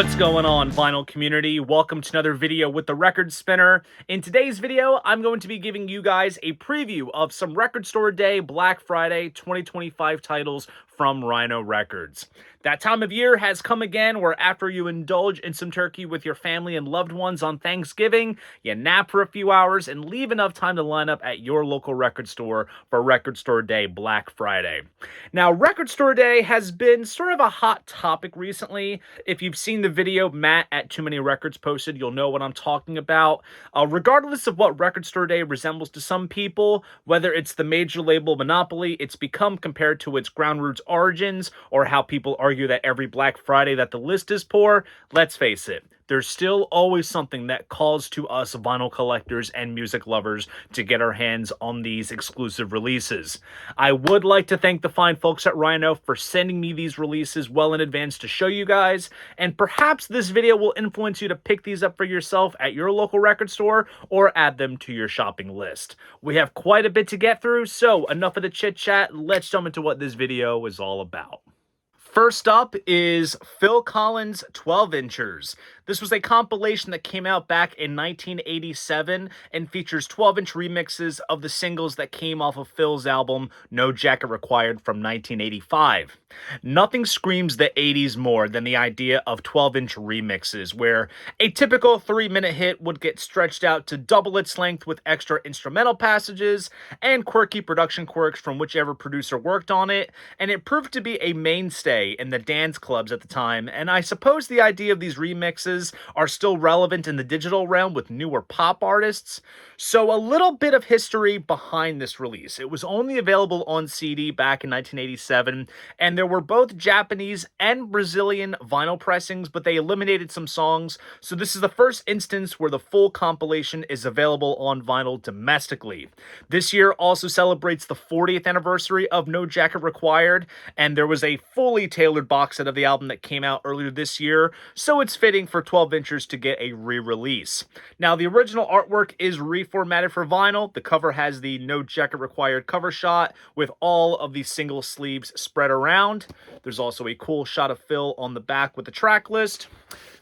What's going on, vinyl community? Welcome to another video with the Record Spinner. In today's video, I'm going to be giving you guys a preview of some Record Store Day Black Friday 2025 titles from Rhino Records. That time of year has come again where after you indulge in some turkey with your family and loved ones on Thanksgiving, you nap for a few hours and leave enough time to line up at your local record store for Record Store Day Black Friday. Now, Record Store Day has been sort of a hot topic recently. If you've seen the video Matt at Too Many Records posted, you'll know what I'm talking about. Regardless of what Record Store Day resembles to some people, whether it's the major label monopoly it's become compared to its ground roots origins, or how people argue that every Black Friday that the list is poor, let's face it, there's still always something that calls to us vinyl collectors and music lovers to get our hands on these exclusive releases. I would like to thank the fine folks at Rhino for sending me these releases well in advance to show you guys, and perhaps this video will influence you to pick these up for yourself at your local record store or add them to your shopping list. We have quite a bit to get through, so enough of the chit chat, let's jump into what this video is all about. First up is Phil Collins' 12-inchers. This was a compilation that came out back in 1987 and features 12-inch remixes of the singles that came off of Phil's album No Jacket Required from 1985. Nothing screams the 80s more than the idea of 12-inch remixes, where a typical 3-minute hit would get stretched out to double its length with extra instrumental passages and quirky production quirks from whichever producer worked on it, and it proved to be a mainstay in the dance clubs at the time, and I suppose the idea of these remixes are still relevant in the digital realm with newer pop artists. So a little bit of history behind this release. It was only available on CD back in 1987, and there were both Japanese and Brazilian vinyl pressings, but they eliminated some songs, so this is the first instance where the full compilation is available on vinyl domestically. This year also celebrates the 40th anniversary of No Jacket Required, and there was a fully tailored box set of the album that came out earlier this year, so it's fitting for 12-inchers to get a re-release. Now, the original artwork is reformatted for vinyl. The cover has the No Jacket Required cover shot with all of the single sleeves spread around. There's also a cool shot of Phil on the back with the track list.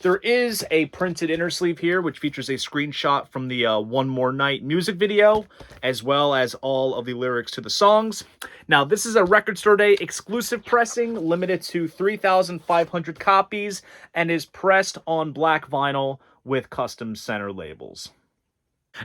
There is a printed inner sleeve here, which features a screenshot from the One More Night music video, as well as all of the lyrics to the songs. Now, this is a Record Store Day exclusive pressing, limited to 3,500 copies, and is pressed on black vinyl with custom center labels.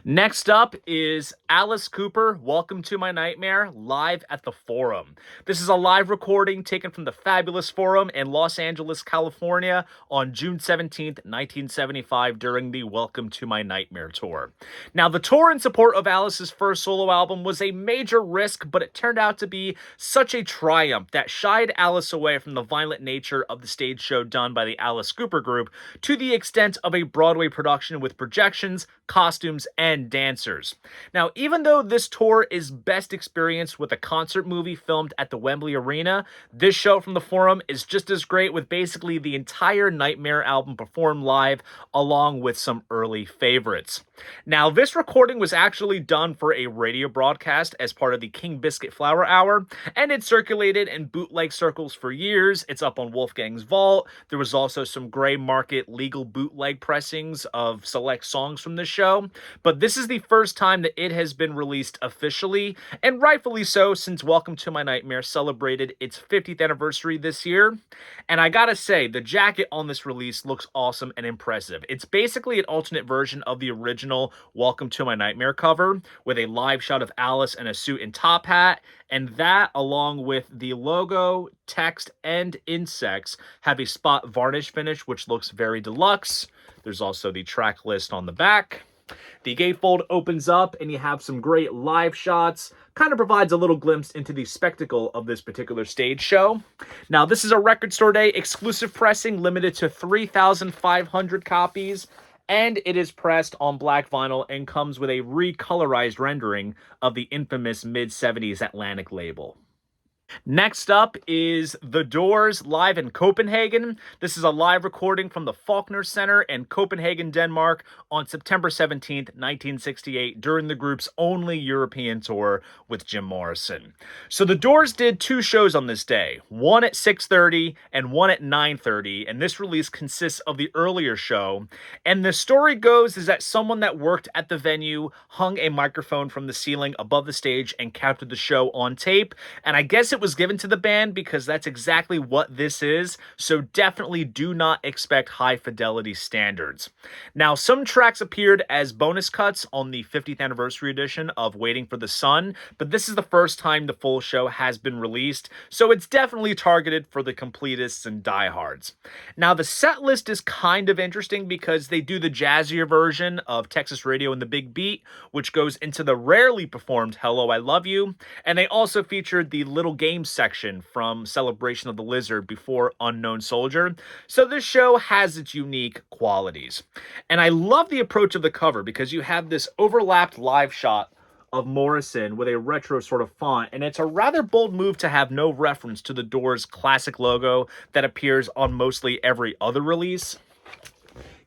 Next up is Alice Cooper, Welcome to My Nightmare, live at the Forum. This is a live recording taken from the fabulous Forum in Los Angeles, California on June 17th, 1975 during the Welcome to My Nightmare tour. Now, the tour in support of Alice's first solo album was a major risk, but it turned out to be such a triumph that shied Alice away from the violent nature of the stage show done by the Alice Cooper Group to the extent of a Broadway production with projections, costumes, and dancers. Now, even though this tour is best experienced with a concert movie filmed at the Wembley Arena, this show from the Forum is just as great with basically the entire Nightmare album performed live along with some early favorites. Now, this recording was actually done for a radio broadcast as part of the King Biscuit Flower Hour, and it circulated in bootleg circles for years. It's up on Wolfgang's Vault. There was also some gray market legal bootleg pressings of select songs from this show, but this is the first time that it has been released officially, and rightfully so, since Welcome to My Nightmare celebrated its 50th anniversary this year. And I gotta say, the jacket on this release looks awesome and impressive. It's basically an alternate version of the original Welcome to My Nightmare cover, with a live shot of Alice in a suit and top hat, and that, along with the logo, text, and insects, have a spot varnish finish, which looks very deluxe. There's also the track list on the back. The gatefold opens up and you have some great live shots. Kind of provides a little glimpse into the spectacle of this particular stage show. Now, this is a Record Store Day exclusive pressing, limited to 3,500 copies, and it is pressed on black vinyl and comes with a recolorized rendering of the infamous mid-70s Atlantic label. Next up is The Doors live in Copenhagen. This is a live recording from the Faulkner Center in Copenhagen, Denmark on September 17th, 1968 during the group's only European tour with Jim Morrison. So The Doors did two shows on this day, one at 6:30 and one at 9:30, and this release consists of the earlier show. And the story goes is that someone that worked at the venue hung a microphone from the ceiling above the stage and captured the show on tape, and I guess it was given to the band because that's exactly what this is, so definitely do not expect high fidelity standards. Now, some tracks appeared as bonus cuts on the 50th anniversary edition of Waiting for the Sun, but this is the first time the full show has been released, so it's definitely targeted for the completists and diehards. Now, the set list is kind of interesting because they do the jazzier version of Texas Radio and the Big Beat, which goes into the rarely performed Hello, I Love You, and they also featured the Little Games section from Celebration of the Lizard before Unknown Soldier. So this show has its unique qualities. And I love the approach of the cover because you have this overlapped live shot of Morrison with a retro sort of font, and it's a rather bold move to have no reference to the Doors' classic logo that appears on mostly every other release.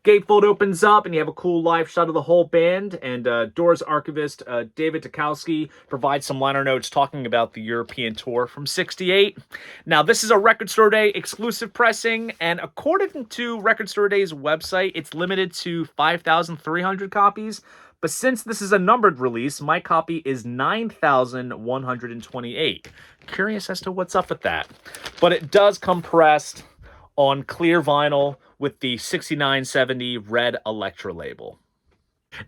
Gatefold opens up, and you have a cool live shot of the whole band, and Doors archivist David Tukowski provides some liner notes talking about the European tour from '68. Now, this is a Record Store Day exclusive pressing, and according to Record Store Day's website, it's limited to 5,300 copies. But since this is a numbered release, my copy is 9,128. Curious as to what's up with that. But it does come pressed on clear vinyl with the 6970 red Electra label.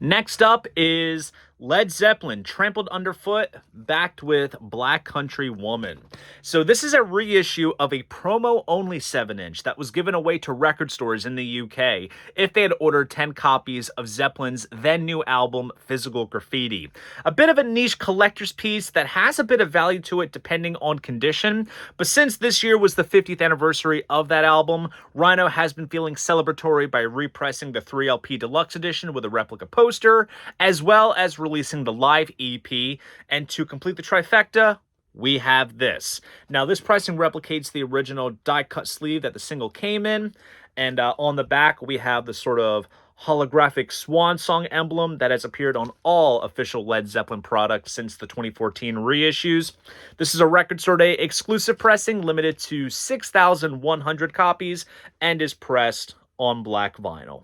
Next up is Led Zeppelin, Trampled Underfoot, backed with Black Country Woman. So this is a reissue of a promo-only 7-inch that was given away to record stores in the UK if they had ordered 10 copies of Zeppelin's then-new album, Physical Graffiti. A bit of a niche collector's piece that has a bit of value to it depending on condition, but since this year was the 50th anniversary of that album, Rhino has been feeling celebratory by repressing the 3LP Deluxe Edition with a replica poster, as well as releasing the live EP, and to complete the trifecta, we have this. Now, this pricing replicates the original die-cut sleeve that the single came in, and on the back, we have the sort of holographic swan song emblem that has appeared on all official Led Zeppelin products since the 2014 reissues. This is a Record Store Day exclusive pressing, limited to 6,100 copies, and is pressed on black vinyl.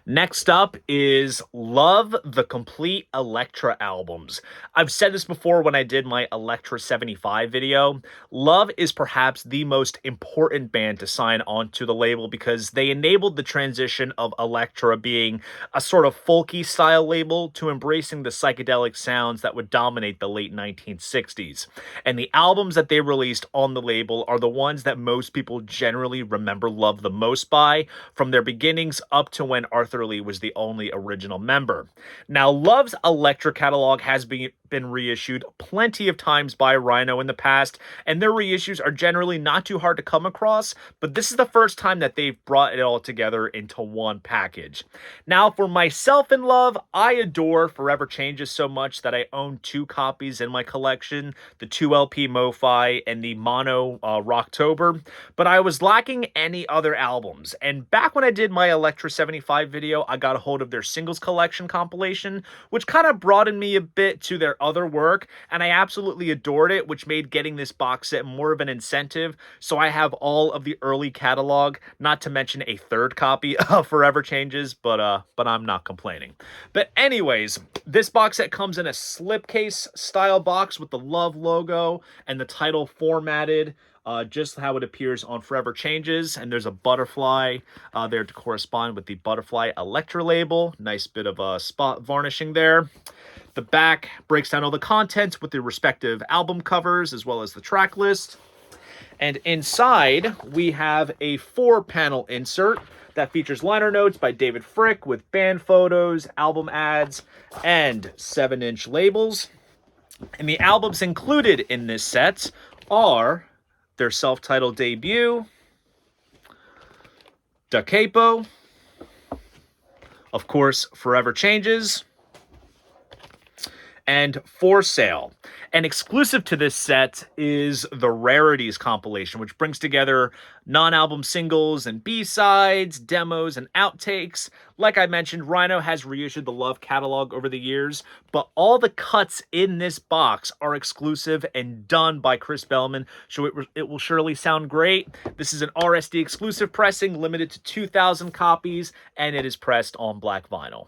Next up is Love the Complete Electra albums. I've said this before when I did my Electra 75 video. Love is perhaps the most important band to sign onto the label because they enabled the transition of Electra being a sort of folky style label to embracing the psychedelic sounds that would dominate the late 1960s. And the albums that they released on the label are the ones that most people generally remember Love the most by, from their beginnings up to when Arthur Lee was the only original member. Now, Love's Electra catalog has been reissued plenty of times by Rhino in the past, and their reissues are generally not too hard to come across, but this is the first time that they've brought it all together into one package. Now, for myself in Love, I adore Forever Changes so much that I own 2 copies in my collection, the 2LP MoFi and the Mono Rocktober, but I was lacking any other albums, and back when I did my Electra 75 video, I got a hold of their singles collection compilation, which kind of broadened me a bit to their other work, and I absolutely adored it, which made getting this box set more of an incentive, so I have all of the early catalog, not to mention a 3rd copy of Forever Changes, but I'm not complaining. But anyways, this box set comes in a slipcase style box with the Love logo and the title formatted just how it appears on Forever Changes, and there's a butterfly there to correspond with the Butterfly Electra label. Nice bit of spot varnishing there. The back breaks down all the contents with the respective album covers as well as the track list. And inside, we have a 4-panel insert that features liner notes by David Frick with band photos, album ads, and 7-inch labels. And the albums included in this set are their self-titled debut, Da Capo, of course, Forever Changes, and For Sale. And exclusive to this set is the Rarities compilation, which brings together non-album singles and B-sides, demos, and outtakes. Like I mentioned, Rhino has reissued the Love catalog over the years, but all the cuts in this box are exclusive and done by Chris Bellman, so it will surely sound great. This is an RSD exclusive pressing, limited to 2,000 copies, and it is pressed on black vinyl.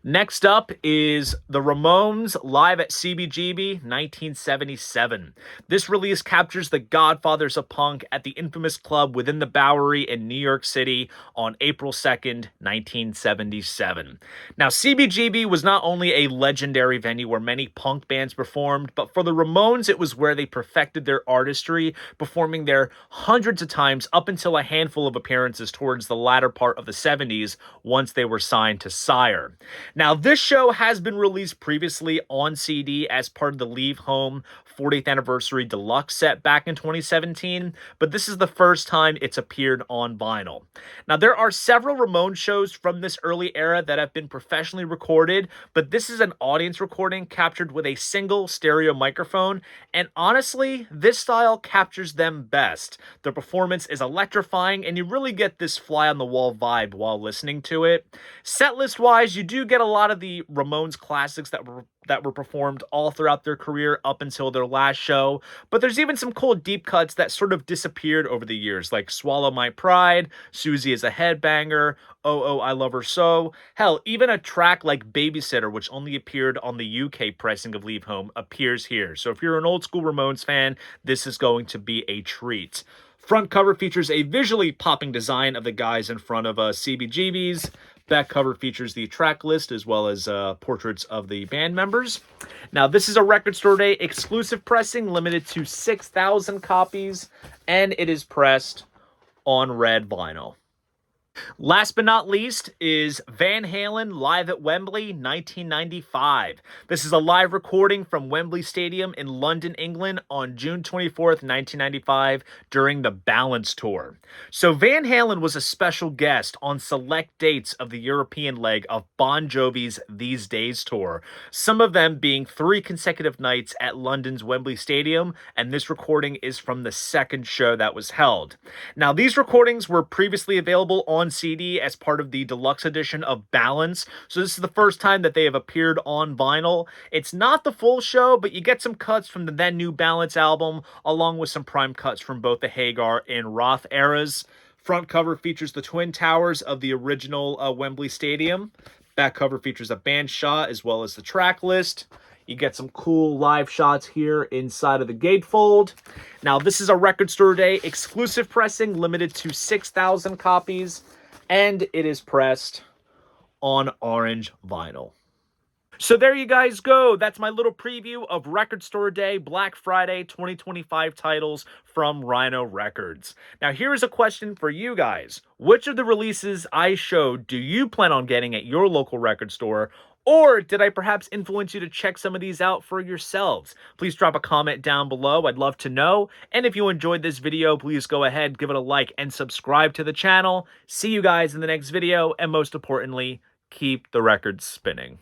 Next up is the Ramones live at CBGB 1977. This release captures the godfathers of punk at the infamous club within the Bowery in New York City on April 2nd, 1977. Now, CBGB was not only a legendary venue where many punk bands performed, but for the Ramones, it was where they perfected their artistry, performing there hundreds of times up until a handful of appearances towards the latter part of the 70s once they were signed to Sire. Now, this show has been released previously on CD as part of the Leave Home 40th Anniversary Deluxe set back in 2017, but this is the first time it's appeared on vinyl. Now, there are several Ramones shows from this early era that have been professionally recorded, but this is an audience recording captured with a single stereo microphone, and honestly, this style captures them best. The performance is electrifying, and you really get this fly-on-the-wall vibe while listening to it. Setlist-wise, you do get a lot of the Ramones classics that were performed all throughout their career up until their last show, but there's even some cool deep cuts that sort of disappeared over the years, like Swallow My Pride, Susie is a Headbanger, Oh Oh I Love Her So. Hell, even a track like Babysitter, which only appeared on the UK pressing of Leave Home, appears here. So if you're an old school Ramones fan, this is going to be a treat. Front cover features a visually popping design of the guys in front of CBGBs. Back cover features the track list as well as portraits of the band members. Now, this is a Record Store Day exclusive pressing, limited to 6,000 copies, and it is pressed on red vinyl. Last but not least is Van Halen live at Wembley 1995. This is a live recording from Wembley Stadium in London, England on June 24th, 1995 during the Balance Tour. So Van Halen was a special guest on select dates of the European leg of Bon Jovi's These Days tour, some of them being 3 consecutive nights at London's Wembley Stadium, and this recording is from the second show that was held. Now, these recordings were previously available on CD as part of the deluxe edition of Balance, so this is the first time that they have appeared on vinyl. It's not the full show, but you get some cuts from the then new Balance album, along with some prime cuts from both the Hagar and Roth eras. Front cover features the twin towers of the original Wembley Stadium. Back cover features a band shot as well as the track list. You get some cool live shots here inside of the gatefold. Now, this is a Record Store Day exclusive pressing, limited to 6,000 copies, and it is pressed on orange vinyl. So there you guys go. That's my little preview of Record Store Day Black Friday 2025 titles from Rhino Records. Now, here's a question for you guys. Which of the releases I showed do you plan on getting at your local record store? Or did I perhaps influence you to check some of these out for yourselves? Please drop a comment down below. I'd love to know. And if you enjoyed this video, please go ahead, give it a like, and subscribe to the channel. See you guys in the next video. And most importantly, keep the records spinning.